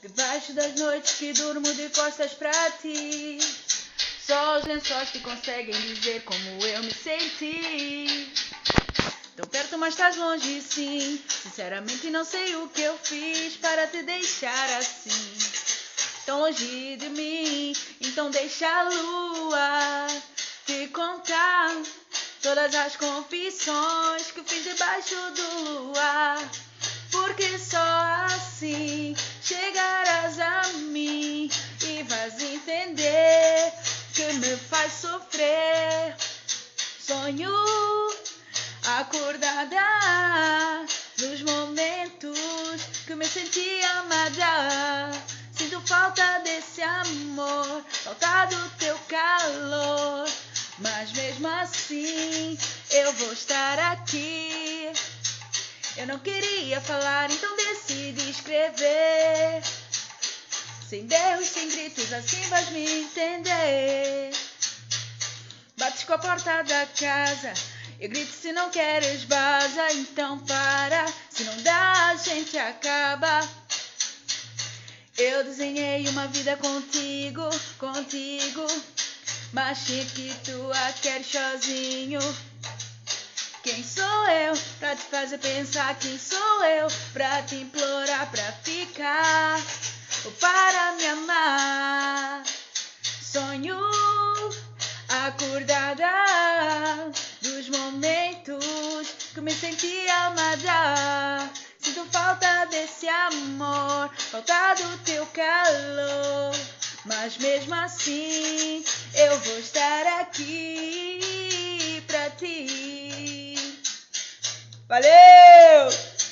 Debaixo das noites que durmo de costas pra ti, só os lençóis que conseguem dizer como eu me senti. Tão perto, mas estás longe, sim. Sinceramente não sei o que eu fiz para te deixar assim, tão longe de mim. Então deixa a lua te contar todas as confissões que fiz debaixo do luar, porque só assim chegarás a mim e vais entender que me faz sofrer. Sonho acordada nos momentos que me senti amada. Sinto falta desse amor, falta do teu calor, mas mesmo assim eu vou estar aqui. Eu não queria falar, então decidi escrever. Sem berros, sem gritos, assim vais me entender. Bates com a porta da casa, eu grito se não queres vaza. Então para, se não dá a gente acaba. Eu desenhei uma vida contigo, mas sei que tu a queres sozinho. Quem sou eu pra te fazer pensar? Quem sou eu pra te implorar pra ficar ou para me amar? Sonho acordada dos momentos que me senti amada. Sinto falta desse amor, falta do teu calor, mas mesmo assim eu vou estar aqui pra ti. Valeu!